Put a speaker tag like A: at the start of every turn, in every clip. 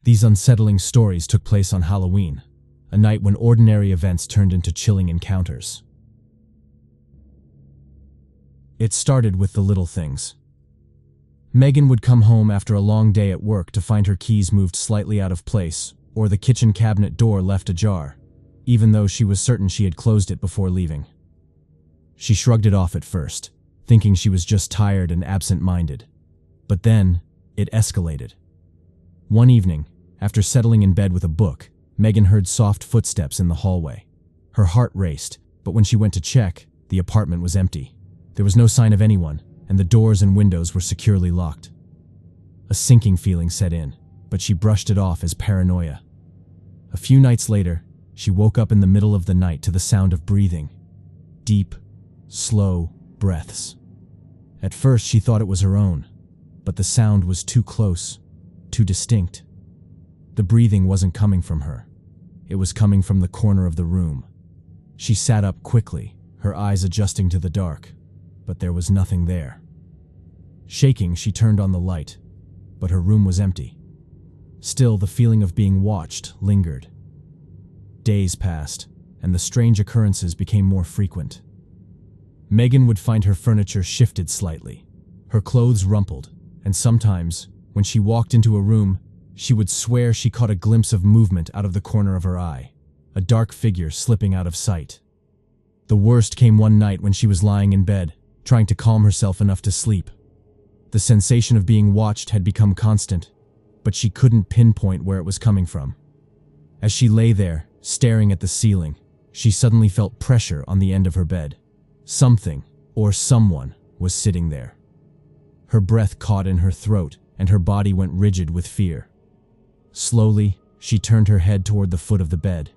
A: These unsettling stories took place on Halloween, a night when ordinary events turned into chilling encounters. It started with the little things. Megan would come home after a long day at work to find her keys moved slightly out of place or the kitchen cabinet door left ajar, even though she was certain she had closed it before leaving. She shrugged it off at first, thinking she was just tired and absent-minded. But then, it escalated. One evening, after settling in bed with a book, Megan heard soft footsteps in the hallway. Her heart raced, but when she went to check, the apartment was empty. There was no sign of anyone, and the doors and windows were securely locked. A sinking feeling set in, but she brushed it off as paranoia. A few nights later, she woke up in the middle of the night to the sound of breathing. Deep, slow breaths. At first, she thought it was her own, but the sound was too close, too distinct. The breathing wasn't coming from her. It was coming from the corner of the room. She sat up quickly, her eyes adjusting to the dark, but there was nothing there. Shaking, she turned on the light, but her room was empty. Still, the feeling of being watched lingered. Days passed, and the strange occurrences became more frequent. Megan would find her furniture shifted slightly, her clothes rumpled, and sometimes, when she walked into a room, she would swear she caught a glimpse of movement out of the corner of her eye, a dark figure slipping out of sight. The worst came one night when she was lying in bed, trying to calm herself enough to sleep. The sensation of being watched had become constant, but she couldn't pinpoint where it was coming from. As she lay there, staring at the ceiling, she suddenly felt pressure on the end of her bed. Something, or someone, was sitting there. Her breath caught in her throat, and her body went rigid with fear. Slowly, she turned her head toward the foot of the bed.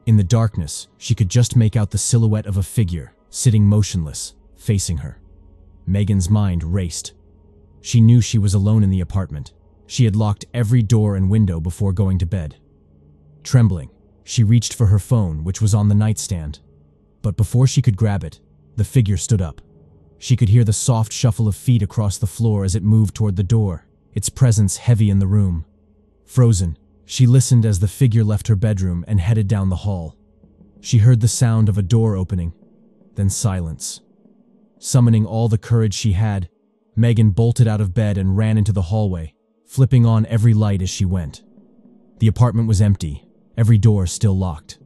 A: In the darkness, she could just make out the silhouette of a figure, sitting motionless, facing her. Megan's mind raced. She knew she was alone in the apartment. She had locked every door and window before going to bed. Trembling, she reached for her phone, which was on the nightstand. But before she could grab it, the figure stood up. She could hear the soft shuffle of feet across the floor as it moved toward the door, its presence heavy in the room. Frozen, she listened as the figure left her bedroom and headed down the hall. She heard the sound of a door opening, then silence. Summoning all the courage she had, Megan bolted out of bed and ran into the hallway, flipping on every light as she went. The apartment was empty, every door still locked.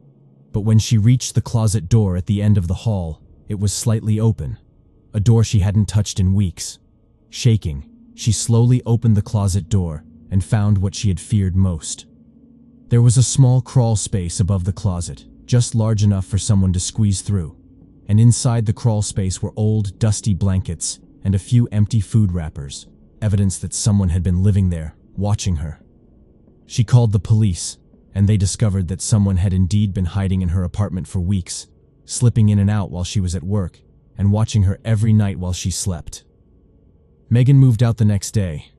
A: But when she reached the closet door at the end of the hall, it was slightly open, a door she hadn't touched in weeks. Shaking, she slowly opened the closet door and found what she had feared most. There was a small crawl space above the closet, just large enough for someone to squeeze through, and inside the crawl space were old, dusty blankets and a few empty food wrappers, evidence that someone had been living there, watching her. She called the police, and they discovered that someone had indeed been hiding in her apartment for weeks, slipping in and out while she was at work, and watching her every night while she slept. Megan moved out the next day,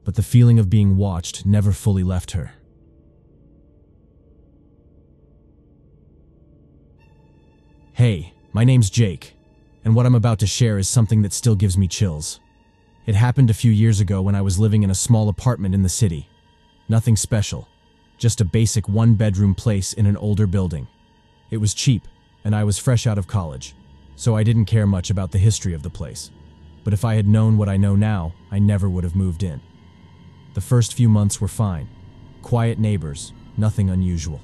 A: but the feeling of being watched never fully left her. Hey, my name's Jake, and what I'm about to share is something that still gives me chills. It happened a few years ago when I was living in a small apartment in the city. Nothing special, just a basic one-bedroom place in an older building. It was cheap, and I was fresh out of college, so I didn't care much about the history of the place. But if I had known what I know now, I never would have moved in. The first few months were fine. Quiet neighbors, nothing unusual.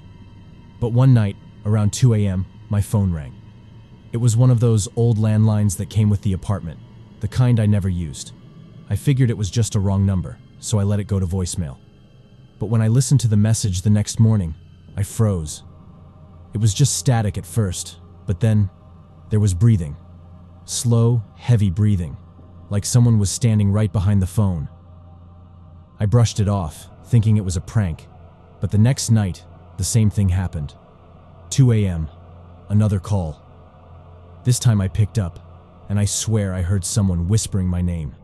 A: But one night, around 2 a.m., my phone rang. It was one of those old landlines that came with the apartment, the kind I never used. I figured it was just a wrong number, so I let it go to voicemail. But when I listened to the message the next morning, I froze. It was just static at first, but then there was breathing. Slow, heavy breathing, like someone was standing right behind the phone. I brushed it off, thinking it was a prank, but the next night, the same thing happened. 2 a.m., another call. This time I picked up, and I swear I heard someone whispering my name.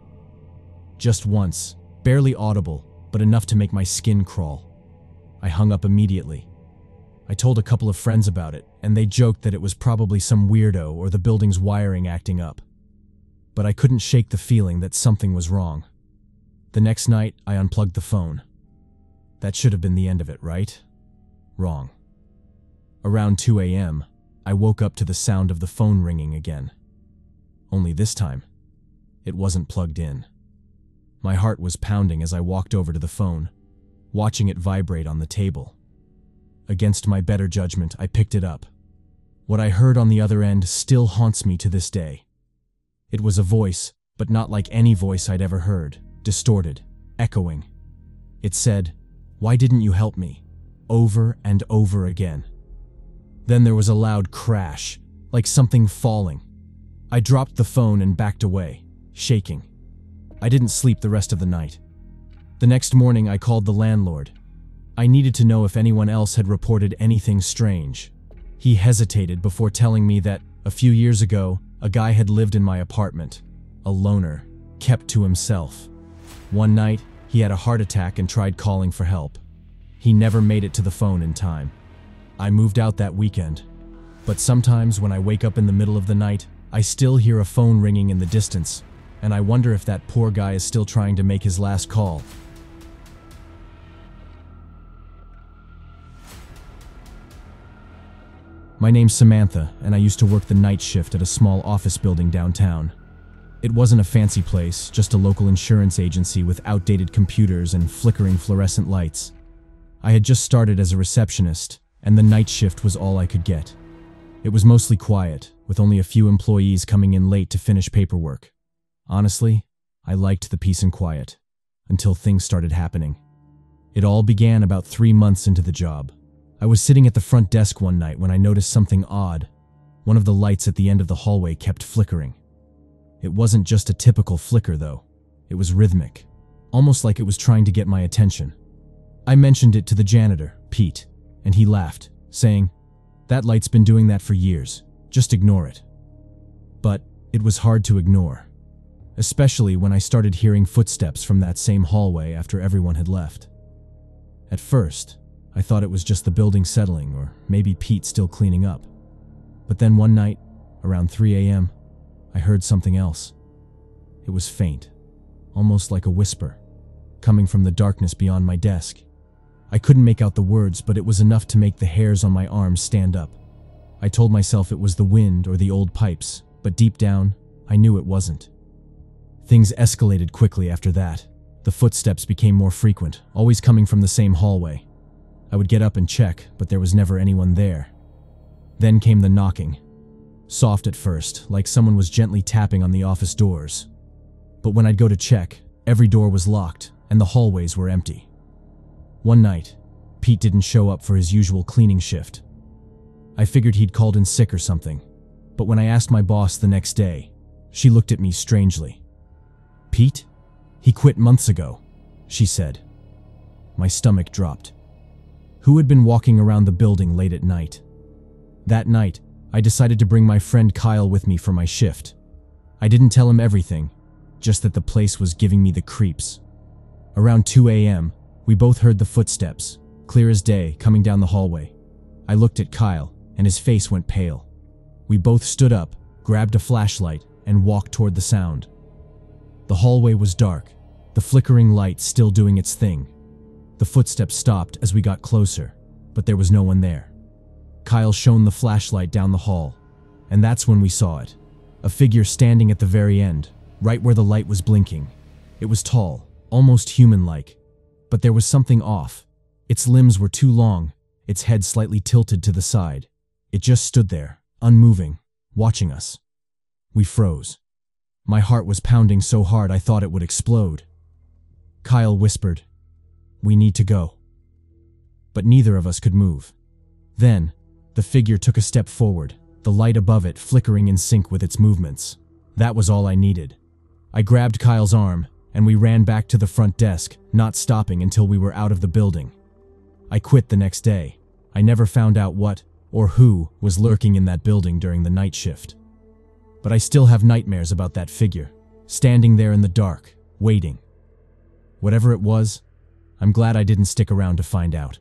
A: Just once, barely audible, but enough to make my skin crawl. I hung up immediately. I told a couple of friends about it, and they joked that it was probably some weirdo or the building's wiring acting up. But I couldn't shake the feeling that something was wrong. The next night, I unplugged the phone. That should have been the end of it, right? Wrong. Around 2 a.m., I woke up to the sound of the phone ringing again. Only this time, it wasn't plugged in. My heart was pounding as I walked over to the phone, watching it vibrate on the table. Against my better judgment, I picked it up. What I heard on the other end still haunts me to this day. It was a voice, but not like any voice I'd ever heard, distorted, echoing. It said, "Why didn't you help me?" over and over again. Then there was a loud crash, like something falling. I dropped the phone and backed away, shaking. I didn't sleep the rest of the night. The next morning, I called the landlord. I needed to know if anyone else had reported anything strange. He hesitated before telling me that, a few years ago, a guy had lived in my apartment. A loner, kept to himself. One night, he had a heart attack and tried calling for help. He never made it to the phone in time. I moved out that weekend. But sometimes when I wake up in the middle of the night, I still hear a phone ringing in the distance, and I wonder if that poor guy is still trying to make his last call. My name's Samantha, and I used to work the night shift at a small office building downtown. It wasn't a fancy place, just a local insurance agency with outdated computers and flickering fluorescent lights. I had just started as a receptionist, and the night shift was all I could get. It was mostly quiet, with only a few employees coming in late to finish paperwork. Honestly, I liked the peace and quiet, until things started happening. It all began about 3 months into the job. I was sitting at the front desk one night when I noticed something odd. One of the lights at the end of the hallway kept flickering. It wasn't just a typical flicker, though. It was rhythmic, almost like it was trying to get my attention. I mentioned it to the janitor, Pete, and he laughed, saying, "That light's been doing that for years. Just ignore it." But it was hard to ignore, especially when I started hearing footsteps from that same hallway after everyone had left. At first, I thought it was just the building settling, or maybe Pete still cleaning up. But then one night, around 3 a.m., I heard something else. It was faint, almost like a whisper, coming from the darkness beyond my desk. I couldn't make out the words, but it was enough to make the hairs on my arms stand up. I told myself it was the wind or the old pipes, but deep down, I knew it wasn't. Things escalated quickly after that. The footsteps became more frequent, always coming from the same hallway. I would get up and check, but there was never anyone there. Then came the knocking. Soft at first, like someone was gently tapping on the office doors. But when I'd go to check, every door was locked, and the hallways were empty. One night, Pete didn't show up for his usual cleaning shift. I figured he'd called in sick or something, but when I asked my boss the next day, she looked at me strangely. "Pete? He quit months ago," she said. My stomach dropped. Who had been walking around the building late at night? That night, I decided to bring my friend Kyle with me for my shift. I didn't tell him everything, just that the place was giving me the creeps. Around 2 a.m., we both heard the footsteps, clear as day, coming down the hallway. I looked at Kyle, and his face went pale. We both stood up, grabbed a flashlight, and walked toward the sound. The hallway was dark, the flickering light still doing its thing. The footsteps stopped as we got closer, but there was no one there. Kyle shone the flashlight down the hall, and that's when we saw it. A figure standing at the very end, right where the light was blinking. It was tall, almost human-like, but there was something off. Its limbs were too long, its head slightly tilted to the side. It just stood there, unmoving, watching us. We froze. My heart was pounding so hard I thought it would explode. Kyle whispered, "We need to go." But neither of us could move. Then, the figure took a step forward, the light above it flickering in sync with its movements. That was all I needed. I grabbed Kyle's arm, and we ran back to the front desk, not stopping until we were out of the building. I quit the next day. I never found out what or who was lurking in that building during the night shift. But I still have nightmares about that figure, standing there in the dark, waiting. Whatever it was, I'm glad I didn't stick around to find out.